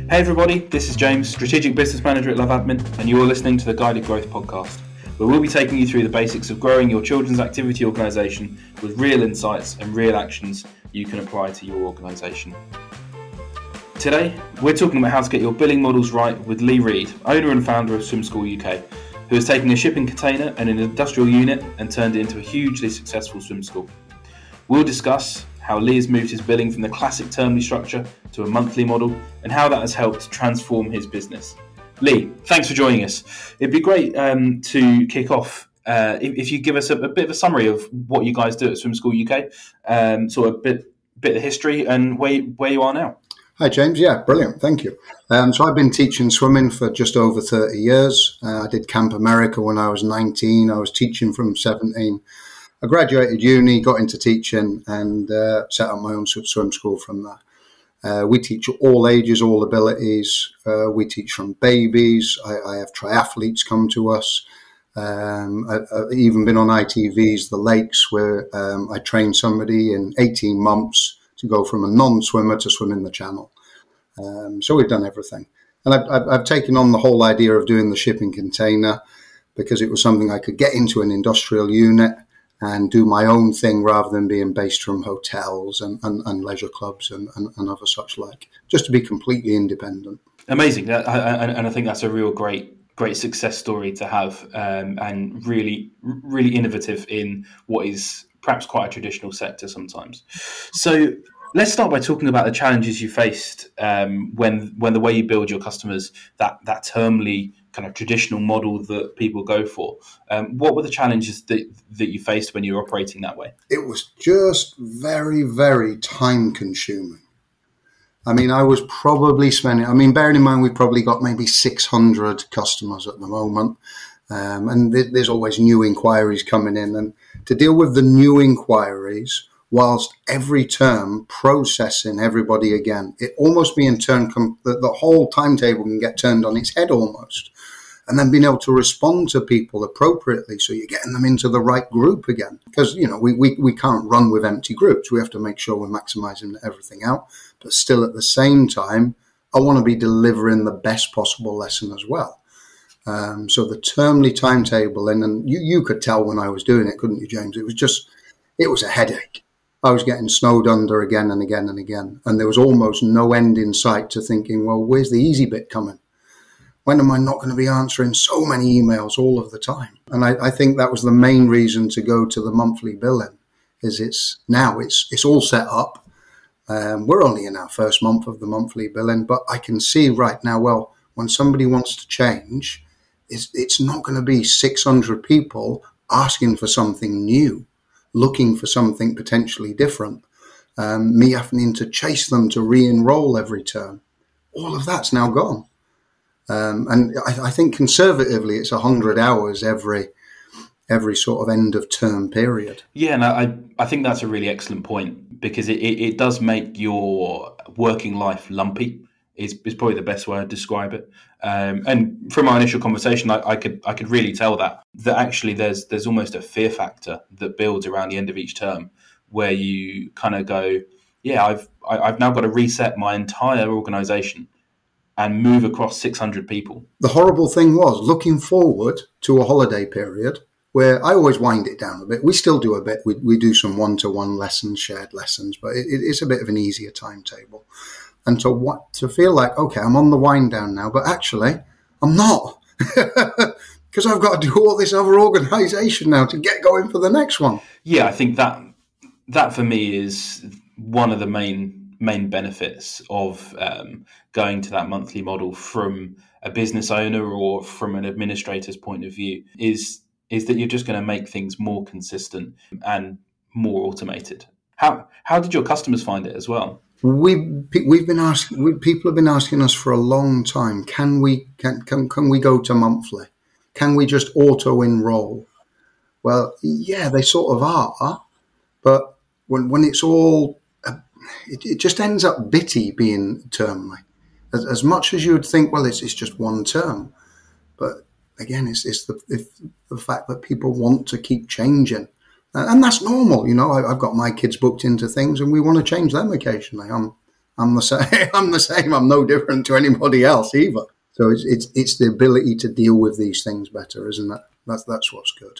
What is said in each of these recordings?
Hey everybody, this is James, Strategic Business Manager at LoveAdmin, and you're listening to the Guided Growth Podcast, where we'll be taking you through the basics of growing your children's activity organisation with real insights and real actions you can apply to your organisation. Today, we're talking about how to get your billing models right with Lee Reed, owner and founder of Swim School UK, who has taken a shipping container and an industrial unit and turned it into a hugely successful swim school. We'll discuss how Lee has moved his billing from the classic termly structure to a monthly model, and how that has helped transform his business. Lee, thanks for joining us. It'd be great to kick off if you give us a bit of a summary of what you guys do at Swim School UK, sort of a bit of the history and where you are now. Hi, James. Yeah, brilliant. Thank you. So I've been teaching swimming for just over 30 years. I did Camp America when I was 19. I was teaching from 17. I graduated uni, got into teaching, and set up my own swim school from there. We teach all ages, all abilities. We teach from babies. I have triathletes come to us. I've even been on ITV's The Lakes, where I trained somebody in 18 months to go from a non-swimmer to swim in the channel. So we've done everything. And I've taken on the whole idea of doing the shipping container because it was something I could get into an industrial unit and do my own thing rather than being based from hotels and leisure clubs and other such like, just to be completely independent. Amazing. And I think that's a real great success story to have, and really, really innovative in what is perhaps quite a traditional sector sometimes. So let's start by talking about the challenges you faced when the way you build your customers, that termly kind of traditional model that people go for. What were the challenges that you faced when you were operating that way? It was just very, very time consuming. I mean, I was probably spending, bearing in mind we've probably got maybe 600 customers at the moment. And there's always new inquiries coming in. And to deal with the new inquiries, whilst every term processing everybody again, it almost being turned, the whole timetable can get turned on its head almost. And then being able to respond to people appropriately, so you're getting them into the right group again. Because, we can't run with empty groups. We have to make sure we're maximizing everything out. But still at the same time, I want to be delivering the best possible lesson as well. So the termly timetable, and you could tell when I was doing it, couldn't you, James? It was a headache. I was getting snowed under again and again and again. And there was almost no end in sight to thinking, well, where's the easy bit coming? When am I not going to be answering so many emails all of the time? And I think that was the main reason to go to the monthly billing, is it's all set up. We're only in our first month of the monthly billing, but I can see right now, well, when somebody wants to change, it's not going to be 600 people asking for something new, looking for something potentially different, me having to chase them to re-enroll every term. All of that's now gone. And I think conservatively it's 100 hours every sort of end of term period. Yeah, and I think that's a really excellent point, because it does make your working life lumpy. Is probably the best way to describe it. And from our initial conversation, I could really tell that actually there's almost a fear factor that builds around the end of each term, where you kind of go, yeah, I've now got to reset my entire organisation and move across 600 people. The horrible thing was looking forward to a holiday period where I always wind it down a bit. We still do a bit. We do some one-to-one lessons, shared lessons, but it's a bit of an easier timetable. And to feel like, okay, I'm on the wind down now, but actually I'm not, because I've got to do all this other organisation now to get going for the next one. Yeah, I think that for me is one of the main benefits of going to that monthly model from a business owner or from an administrator's point of view is that you're just going to make things more consistent and more automated. How did your customers find it as well? We've been asking. People have been asking us for a long time. Can we go to monthly? Can we just auto enroll? Well, yeah, they sort of are, but when it's all, it just ends up bitty being termly. As much as you would think, well, it's just one term, but again, it's the fact that people want to keep changing. And that's normal, I've got my kids booked into things and we want to change them occasionally. I'm I'm the same. I'm the same. I'm no different to anybody else either. So it's the ability to deal with these things better, isn't it? That's what's good.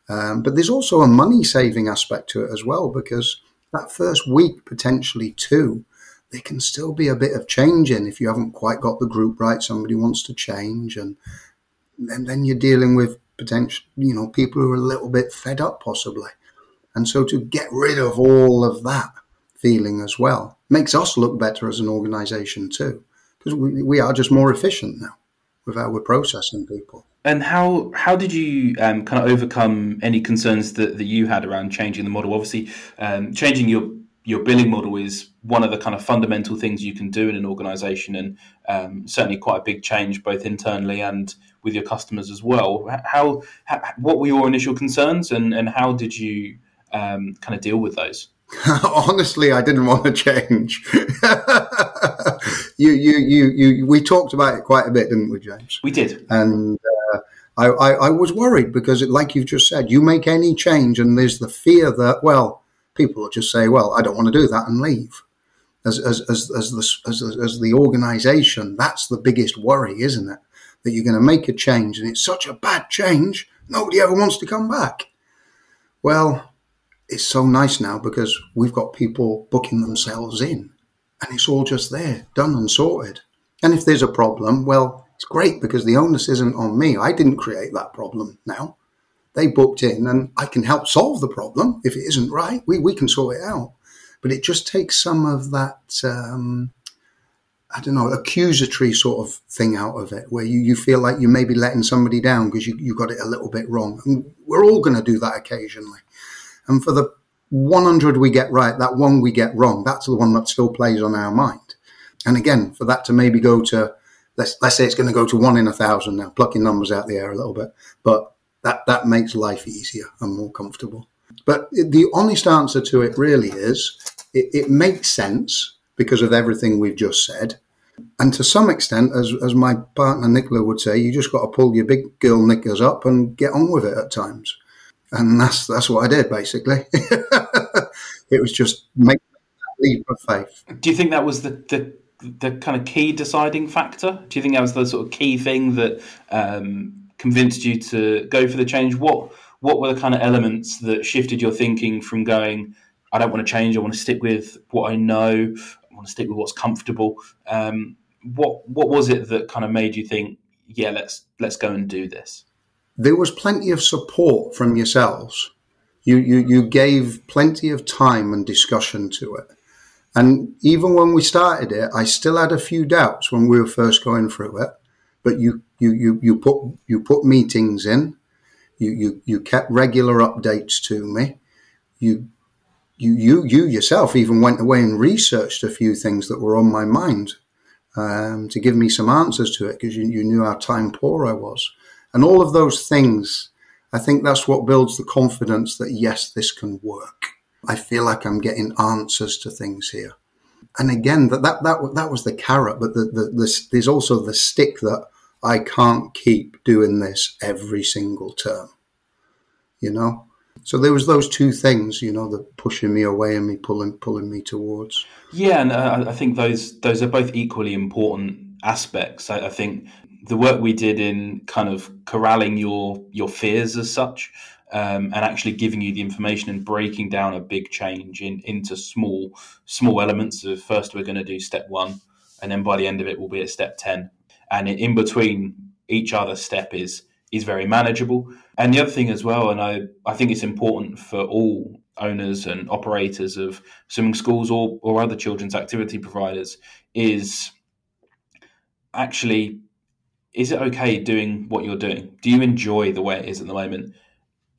But there's also a money saving aspect to it as well, because that first week, potentially two, there can still be a bit of change in if you haven't quite got the group right. Somebody wants to change, and then you're dealing with potential, people who are a little bit fed up possibly. And so to get rid of all of that feeling as well makes us look better as an organization too, because we are just more efficient now with how we're processing people. And how did you kind of overcome any concerns that you had around changing the model? Obviously, changing your billing model is one of the kind of fundamental things you can do in an organization, and certainly quite a big change both internally and with your customers as well. What were your initial concerns, and how did you kind of deal with those? Honestly, I didn't want to change. We talked about it quite a bit, didn't we, James? We did. And I was worried because, like you've just said, you make any change and there's the fear that, well, people will just say, well, I don't want to do that and leave. As the organisation, that's the biggest worry, isn't it? That you're going to make a change and it's such a bad change, nobody ever wants to come back. Well, it's so nice now because we've got people booking themselves in and it's all just there, done and sorted. And if there's a problem, well, it's great because the onus isn't on me. I didn't create that problem now. They booked in and I can help solve the problem. If it isn't right, we can sort it out. But it just takes some of that, accusatory sort of thing out of it, where you feel like you may be letting somebody down because you got it a little bit wrong. And we're all going to do that occasionally. And for the 100 we get right, that one we get wrong, that's the one that still plays on our mind. And again, for that to maybe go to, let's say it's going to go to 1 in 1,000 now, plucking numbers out the air a little bit, but that makes life easier and more comfortable. But the honest answer to it really is, it makes sense because of everything we've just said. And to some extent, as my partner Nicola would say, you just got to pull your big girl knickers up and get on with it at times. And that's what I did, basically. It was just make that leap of faith. Do you think that was the kind of key deciding factor? Do you think that was the sort of key thing that convinced you to go for the change? What were the kind of elements that shifted your thinking from going, I don't want to change, I want to stick with what I know, I want to stick with what's comfortable? What was it that kind of made you think, yeah, let's go and do this? There was plenty of support from yourselves. You gave plenty of time and discussion to it. And even when we started it, I still had a few doubts when we were first going through it. But you put meetings in. You kept regular updates to me. You yourself even went away and researched a few things that were on my mind to give me some answers to it because you knew how time poor I was. And all of those things, I think that's what builds the confidence that, yes, this can work. I feel like I'm getting answers to things here. And again, that was the carrot, but there's also the stick that I can't keep doing this every single term, So there was those two things, the pushing me away and me pulling me towards. Yeah, and I think those are both equally important aspects. I think the work we did in kind of corralling your fears as such, and actually giving you the information and breaking down a big change into small elements of, first we're going to do step 1, and then by the end of it we'll be at step 10. And in between each other step is very manageable. And the other thing as well, and I think it's important for all owners and operators of swimming schools or other children's activity providers, is actually, is it okay doing what you're doing? Do you enjoy the way it is at the moment?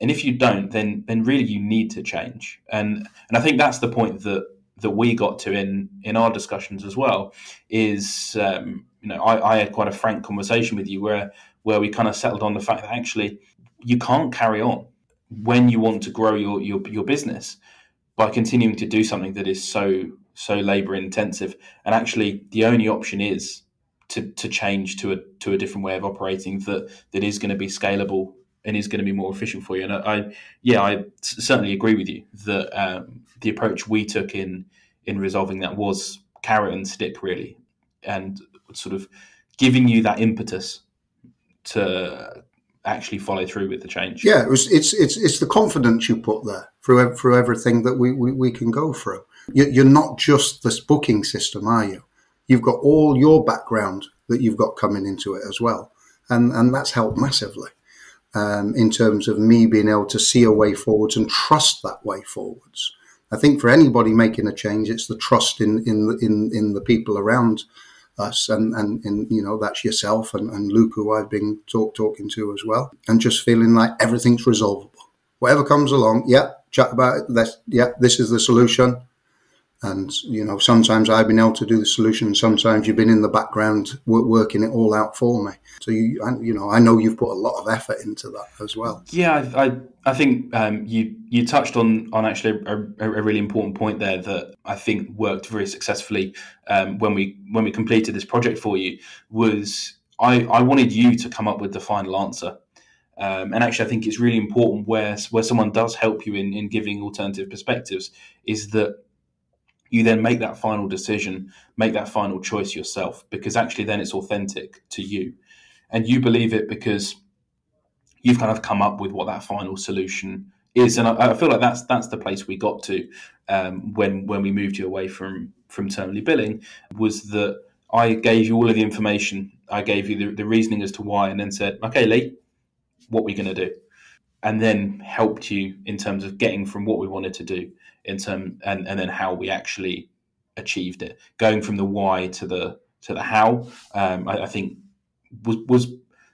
And if you don't, then really you need to change. And I think that's the point that we got to in our discussions as well, is I had quite a frank conversation with you where we kind of settled on the fact that actually you can't carry on when you want to grow your business by continuing to do something that is so labor intensive. And actually the only option is to change to a different way of operating that is going to be scalable and is going to be more efficient for you. And I certainly agree with you that the approach we took in resolving that was carrot and stick really, and sort of giving you that impetus to actually follow through with the change. Yeah, it's the confidence you put there through everything that we can go through. You're not just this booking system, are you? You've got all your background that you've got coming into it as well, and that's helped massively in terms of me being able to see a way forwards and trust that way forwards. I think for anybody making a change, it's the trust in the people around us, and that's yourself and Luke, who I've been talking to as well, and just feeling like everything's resolvable. Whatever comes along, chat about it. This is the solution. And, sometimes I've been able to do the solution. Sometimes you've been in the background working it all out for me. So, I know you've put a lot of effort into that as well. Yeah, I think you touched on actually a really important point there that I think worked very successfully when we completed this project for you. Was I wanted you to come up with the final answer. And actually, I think it's really important where someone does help you in giving alternative perspectives, is that you then make that final decision, make that final choice yourself, because actually then it's authentic to you. And you believe it because you've kind of come up with what that final solution is. And I feel like that's the place we got to when we moved you away from termly billing, was that I gave you all of the information. I gave you the reasoning as to why, and then said, okay, Lee, what are we going to do? And then helped you in terms of getting from what we wanted to do and then how we actually achieved it. Going from the why to the how, I think was,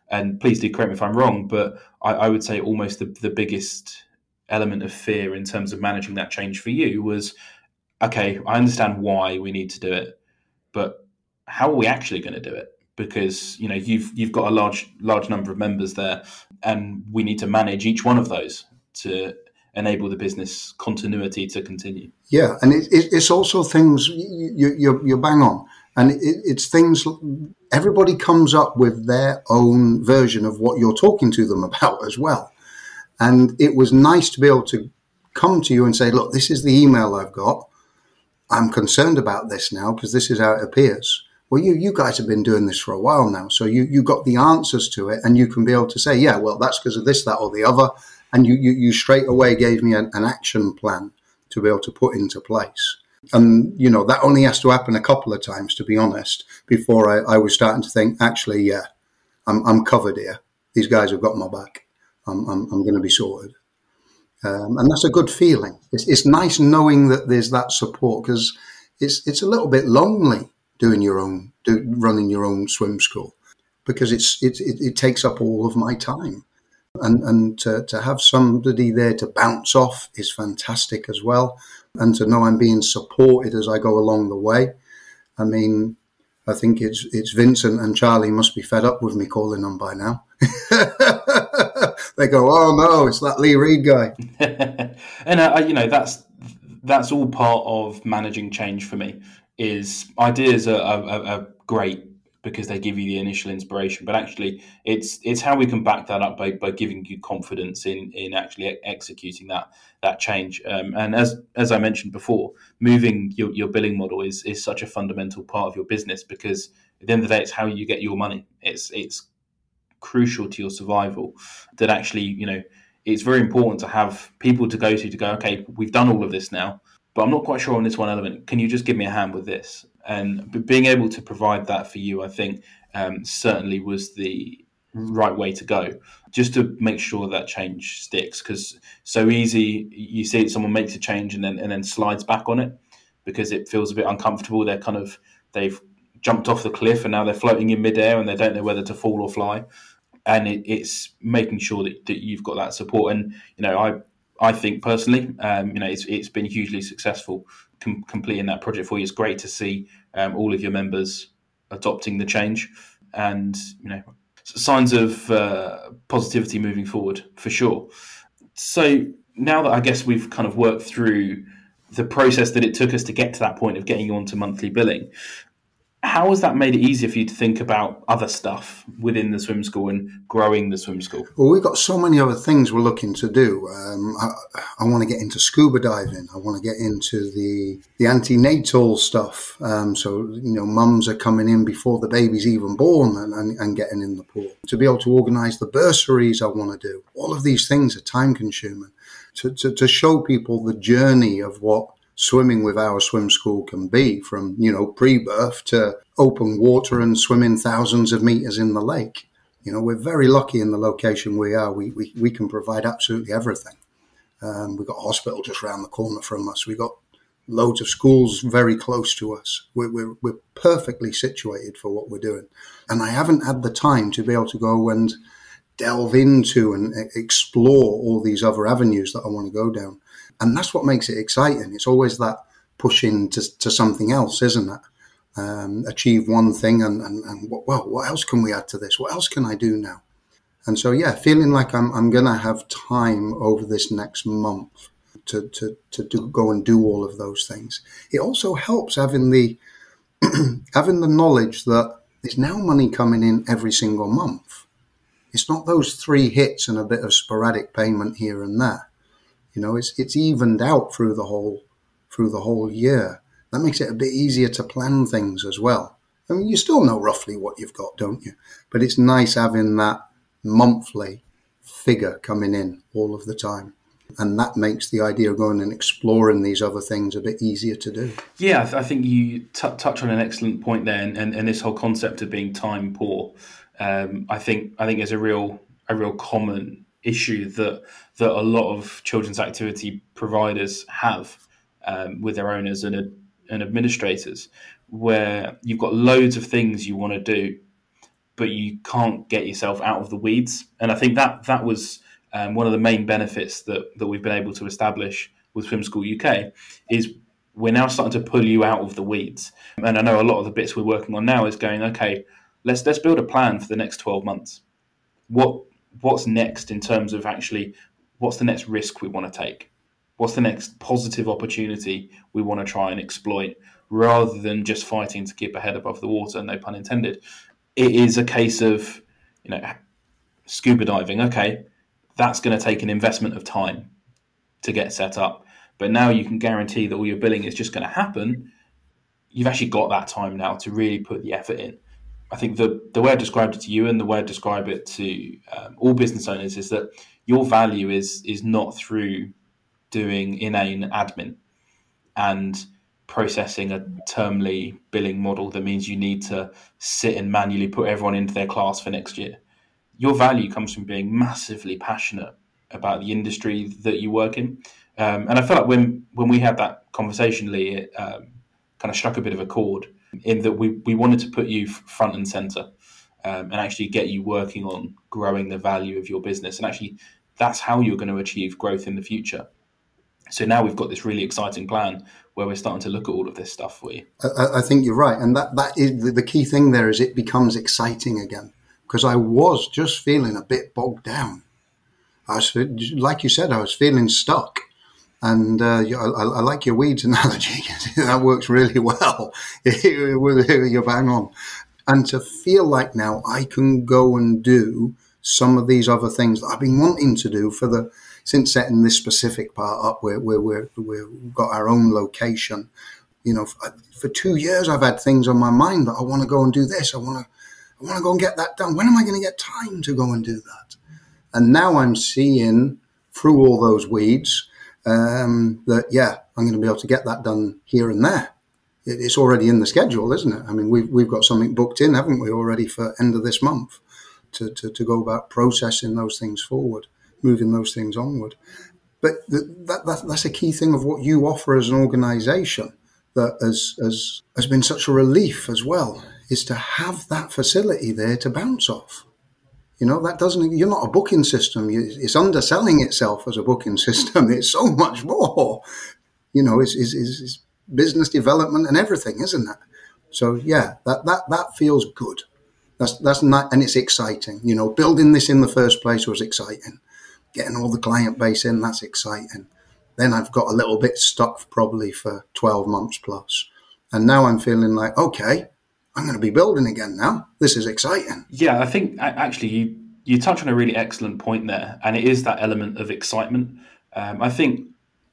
and please do correct me if I'm wrong, but I would say almost the biggest element of fear in terms of managing that change for you was, okay, I understand why we need to do it, but how are we actually going to do it? Because you've got a large number of members there, and we need to manage each one of those to enable the business continuity to continue. Yeah, and it's also things you're bang on, and it's things everybody comes up with their own version of what you're talking to them about as well. And it was nice to be able to come to you and say, look, this is the email I've got. I'm concerned about this now because this is how it appears. Well, you guys have been doing this for a while now, so you got the answers to it, and you can be able to say, yeah, well, that's because of this, that, or the other, and you straight away gave me an action plan to be able to put into place. And, that only has to happen a couple of times, to be honest, before I was starting to think, actually, yeah, I'm covered here. These guys have got my back. I'm going to be sorted. And that's a good feeling. It's nice knowing that there's that support, because it's a little bit lonely running your own swim school, because it takes up all of my time, and to have somebody there to bounce off is fantastic as well, and to know I'm being supported as I go along the way. I mean, I think it's Vincent and Charlie must be fed up with me calling them by now. They go, oh no, it's that Lee Reed guy. And that's all part of managing change for me. Is ideas are great because they give you the initial inspiration, but actually it's how we can back that up by giving you confidence in actually executing that change. And as I mentioned before, moving your billing model is such a fundamental part of your business, because at the end of the day, it's how you get your money. It's crucial to your survival. That actually, it's very important to have people to go, okay, we've done all of this now, but I'm not quite sure on this one element. Can you just give me a hand with this? And being able to provide that for you, I think, certainly was the right way to go, just to make sure that change sticks. Because so easy, you see someone makes a change and then slides back on it because it feels a bit uncomfortable. They've jumped off the cliff and now they're floating in midair and they don't know whether to fall or fly. And it's making sure that you've got that support. And I think personally, it's been hugely successful completing that project for you. It's great to see all of your members adopting the change, and signs of positivity moving forward for sure. So now that I guess we've kind of worked through the process that it took us to get to that point of getting you onto monthly billing, How has that made it easier for you to think about other stuff within the swim school and growing the swim school? Well, we've got so many other things we're looking to do. I want to get into scuba diving. I want to get into the antenatal stuff. So, mums are coming in before the baby's even born and getting in the pool. To be able to organise the bursaries I want to do. All of these things are time consuming. To show people the journey of what swimming with our swim school can be, from, pre-birth to open water and swimming thousands of meters in the lake. We're very lucky in the location we are. We can provide absolutely everything. We've got a hospital just around the corner from us. We've got loads of schools very close to us. We're perfectly situated for what we're doing. And I haven't had the time to be able to go and delve into and explore all these other avenues that I want to go down. And that's what makes it exciting. It's always that pushing to something else, isn't it? Achieve one thing and what else can we add to this? What else can I do now? And so, feeling like I'm going to have time over this next month to go and do all of those things. It also helps having the having the knowledge that there's now money coming in every single month. It's not those 3 hits and a bit of sporadic payment here and there. It's evened out through the whole year. That makes it a bit easier to plan things as well. I mean, you still know roughly what you've got, don't you? But it's nice having that monthly figure coming in all of the time. And that makes the idea of going and exploring these other things a bit easier to do. Yeah, I think you touch on an excellent point there, and this whole concept of being time poor. I think is a real common issue that a lot of children's activity providers have with their owners and administrators, where you've got loads of things you want to do, but you can't get yourself out of the weeds. And I think that was one of the main benefits that we've been able to establish with Swim School UK is we're now starting to pull you out of the weeds. And I know a lot of the bits we're working on now is going, okay, let's build a plan for the next 12 months. What's next in terms of actually what's the next risk we want to take? What's the next positive opportunity we want to try and exploit, rather than just fighting to keep a head above the water, no pun intended. It is a case of, scuba diving. Okay, that's going to take an investment of time to get set up. But now you can guarantee that all your billing is just going to happen. You've actually got that time now to really put the effort in. I think the way I described it to you and the way I describe it to all business owners is that your value is not through doing inane admin and processing a termly billing model that means you need to sit and manually put everyone into their class for next year. Your value comes from being massively passionate about the industry that you work in. And I felt like when we had that conversation, Lee, it kind of struck a bit of a chord in that we wanted to put you front and center and actually get you working on growing the value of your business. And actually, that's how you're going to achieve growth in the future. So now we've got this really exciting plan where we're starting to look at all of this stuff for you. I think you're right. And that is the key thing there, is it becomes exciting again. Because I was just feeling a bit bogged down. Like you said, I was feeling stuck. And I like your weeds analogy. That works really well. You're bang on. And to feel like now I can go and do some of these other things that I've been wanting to do since setting this specific part up where we've got our own location. For 2 years I've had things on my mind that I want to go and do this. I want to go and get that done. When am I going to get time to go and do that? And now I'm seeing through all those weeds that, I'm going to be able to get that done here and there. It's already in the schedule, isn't it? I mean, we've got something booked in, haven't we, already for end of this month to go about processing those things forward, moving those things onward. But that's a key thing of what you offer as an organisation that has been such a relief as well, is to have that facility there to bounce off. You're not a booking system. It's underselling itself as a booking system. It's so much more. It's business development and everything, isn't it? So that feels good. That's not, and it's exciting. Building this in the first place was exciting. Getting all the client base in, that's exciting. Then I've got a little bit stuck probably for 12 months plus. And now I'm feeling like, okay, I'm going to be building again now. This is exciting. Yeah, I think actually you touch on a really excellent point there, and it is that element of excitement. I think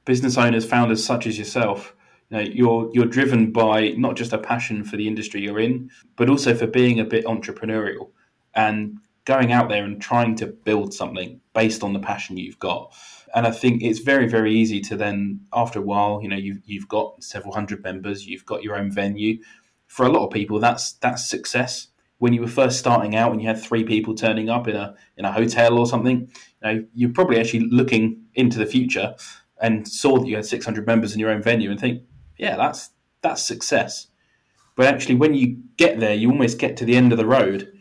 business owners, founders such as yourself, you're driven by not just a passion for the industry you're in, but also for being a bit entrepreneurial and going out there and trying to build something based on the passion you've got. And I think it's very, very easy to then, after a while, you've got several hundred members, you've got your own venue. For a lot of people, that's success. When you were first starting out and you had 3 people turning up in a hotel or something, you're probably actually looking into the future and saw that you had 600 members in your own venue and think, yeah, that's success. But actually, when you get there, you almost get to the end of the road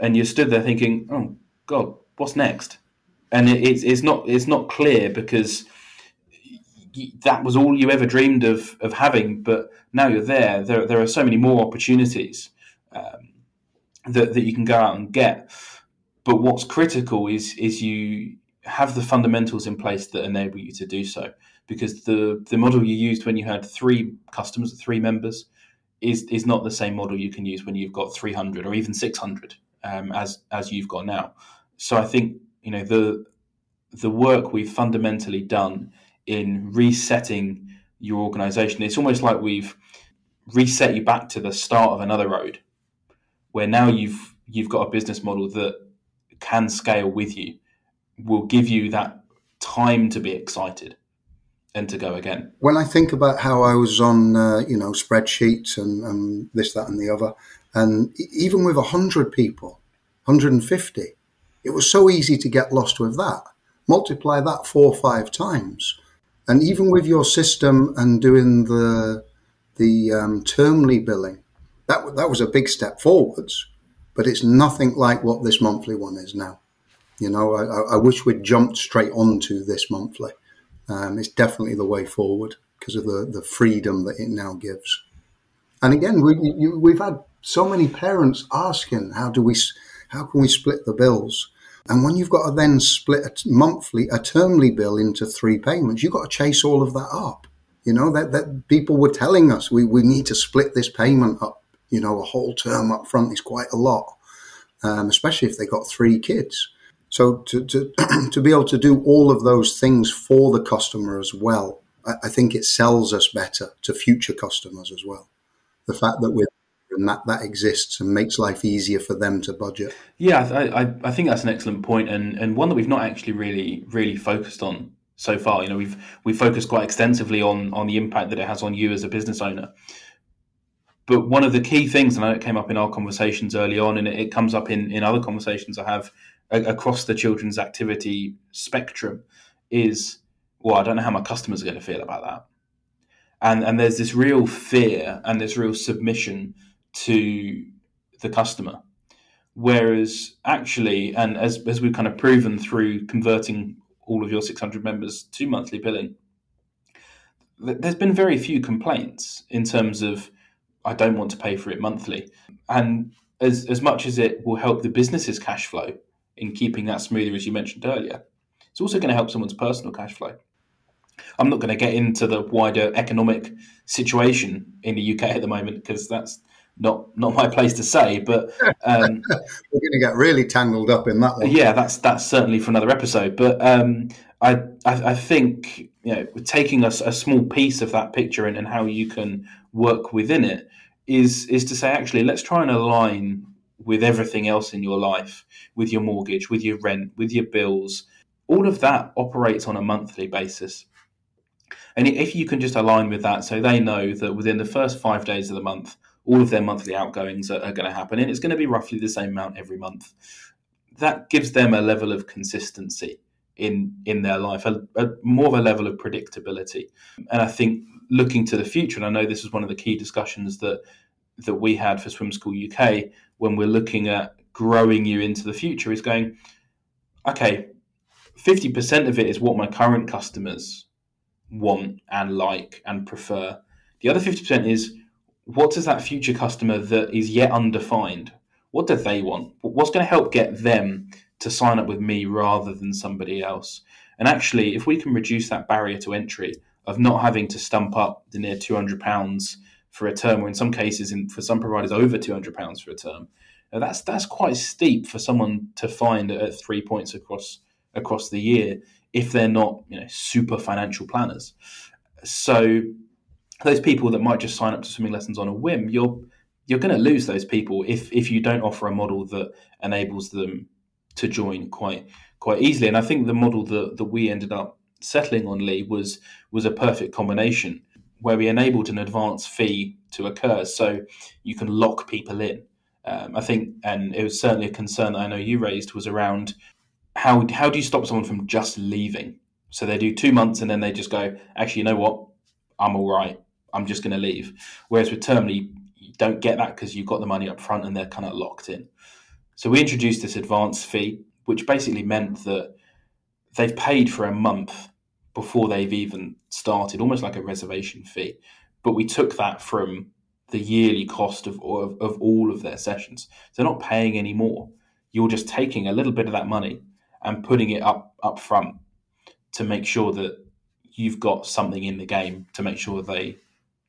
and you're stood there thinking, oh, God, what's next? And it's not clear because that was all you ever dreamed of having. But now you're there. There are so many more opportunities that you can go out and get. But what's critical is you have the fundamentals in place that enable you to do so. Because the model you used when you had 3 customers, 3 members, is not the same model you can use when you've got 300 or even 600 as you've got now. So I think the work we've fundamentally done in resetting your organization, it's almost like we've reset you back to the start of another road, where now you've got a business model that can scale with you, will give you that time to be excited and to go again. When I think about how I was on, spreadsheets and this, that, and the other, and even with 100 people, 150, it was so easy to get lost with that. Multiply that 4 or 5 times. And even with your system and doing the termly billing, that was a big step forwards, but it's nothing like what this monthly one is now. I wish we'd jumped straight onto this monthly. It's definitely the way forward because of the freedom that it now gives. And again, we've had so many parents asking, how can we split the bills? And when you've got to then split a termly bill into 3 payments, you've got to chase all of that up. That people were telling us we need to split this payment up. A whole term up front is quite a lot, especially if they got 3 kids. So to be able to do all of those things for the customer as well, I think it sells us better to future customers as well. The fact that that exists and makes life easier for them to budget. Yeah, I think that's an excellent point and one that we've not actually really focused on so far. We've focused quite extensively on the impact that it has on you as a business owner. But one of the key things, and I know it came up in our conversations early on, and it comes up in other conversations I have across the children's activity spectrum, is, well, I don't know how my customers are going to feel about that. And there's this real fear and this real submission to the customer. Whereas actually, and as we've kind of proven through converting all of your 600 members to monthly billing, there's been very few complaints in terms of, I don't want to pay for it monthly. And as much as it will help the business's cash flow in keeping that smoother, as you mentioned earlier, it's also going to help someone's personal cash flow. I'm not going to get into the wider economic situation in the UK at the moment because that's not my place to say. But we're going to get really tangled up in that one. Yeah, that's certainly for another episode. But I think taking a small piece of that picture and how you can work within it is to say, actually, let's try and align with everything else in your life, with your mortgage, with your rent, with your bills. All of that operates on a monthly basis. And if you can just align with that, so they know that within the first 5 days of the month, all of their monthly outgoings are going to happen, and it's going to be roughly the same amount every month. That gives them a level of consistency in their life, a more of a level of predictability. And I think looking to the future, and I know this is one of the key discussions that we had for Swim School UK when we're looking at growing you into the future, is going, okay, 50% of it is what my current customers want and like and prefer. The other 50% is, what does that future customer that is yet undefined, what do they want? What's going to help get them to sign up with me rather than somebody else? And actually, if we can reduce that barrier to entry of not having to stump up the near £200 for a term, or in some cases, for some providers, over £200 for a term. Now that's quite steep for someone to find at 3 points across the year if they're not super financial planners. So those people that might just sign up to swimming lessons on a whim, you're going to lose those people if you don't offer a model that enables them to join quite easily. And I think the model that we ended up settling on, Lee, was a perfect combination, where we enabled an advance fee to occur so you can lock people in. I think, and it was certainly a concern that I know you raised, was around how do you stop someone from just leaving? So they do 2 months and then they just go, actually, you know what? I'm all right. I'm just going to leave. Whereas with Termly, you don't get that because you've got the money up front and they're kind of locked in. So we introduced this advance fee, which basically meant that they've paid for a month before they've even started, almost like a reservation fee. But we took that from the yearly cost of all of their sessions. So they're not paying any more. You're just taking a little bit of that money and putting it up front to make sure that you've got something in the game to make sure they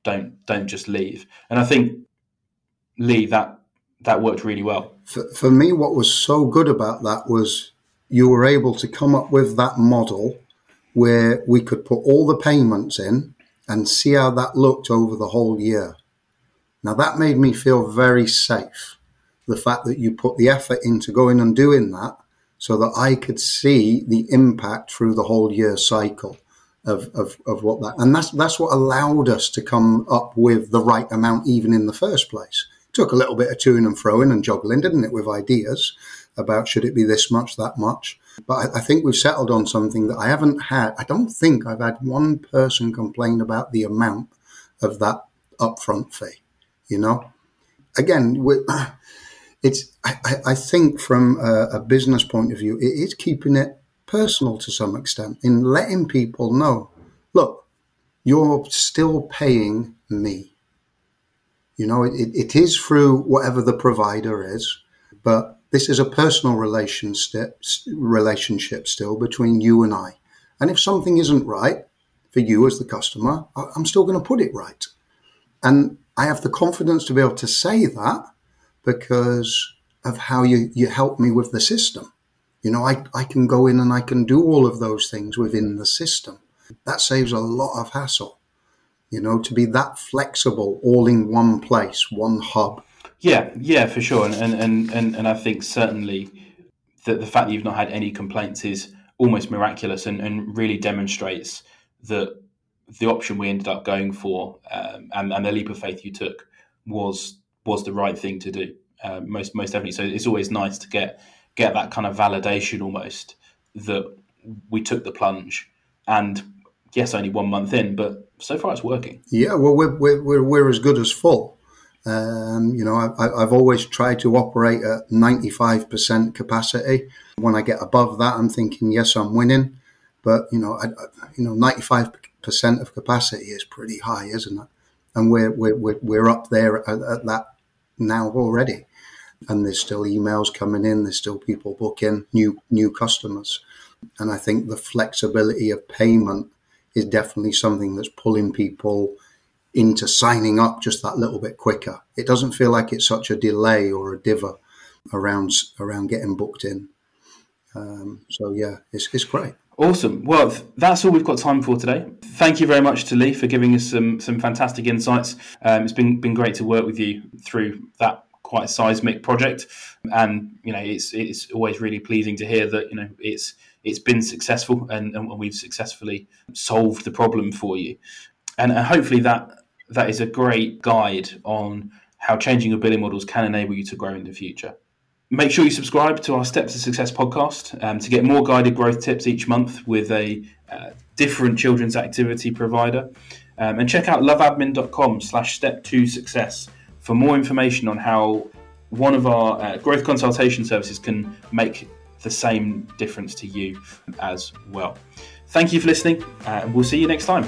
don't just leave. And I think, Lee, that worked really well. For me, what was so good about that was you were able to come up with that model where we could put all the payments in and see how that looked over the whole year. Now, that made me feel very safe, the fact that you put the effort into going and doing that so that I could see the impact through the whole year cycle of what that. And that's what allowed us to come up with the right amount even in the first place. It took a little bit of toing and froing and juggling, didn't it, with ideas about should it be this much, that much. But I think we've settled on something that I don't think I've had one person complain about the amount of that upfront fee. Again, I think from a business point of view, it is keeping it personal to some extent in letting people know, look, you're still paying me. It is through whatever the provider is, but this is a personal relationship still between you and I. And if something isn't right for you as the customer, I'm still going to put it right. And I have the confidence to be able to say that because of how you help me with the system. I can go in and I can do all of those things within the system. That saves a lot of hassle, to be that flexible, all in one place, one hub. Yeah, for sure. And I think certainly that the fact that you've not had any complaints is almost miraculous and really demonstrates that the option we ended up going for and the leap of faith you took was the right thing to do, most definitely. So it's always nice to get that kind of validation almost that we took the plunge. And yes, only 1 month in, but so far it's working. Yeah, well, we're as good as full. I've always tried to operate at 95% capacity. When I get above that, I'm thinking, yes, I'm winning. But 95% of capacity is pretty high, isn't it? And we're up there at that now already. And there's still emails coming in. There's still people booking new customers. And I think the flexibility of payment is definitely something that's pulling people into signing up just that little bit quicker. It doesn't feel like it's such a delay or a diva around getting booked in. So yeah, it's great. Awesome. Well, that's all we've got time for today. Thank you very much to Lee for giving us some fantastic insights. It's been great to work with you through that quite seismic project, and it's always really pleasing to hear that it's been successful and we've successfully solved the problem for you, and hopefully that is a great guide on how changing your billing models can enable you to grow in the future. Make sure you subscribe to our Steps to Success podcast to get more guided growth tips each month with a different children's activity provider. And check out loveadmin.com/step2success for more information on how one of our growth consultation services can make the same difference to you as well. Thank you for listening, and we'll see you next time.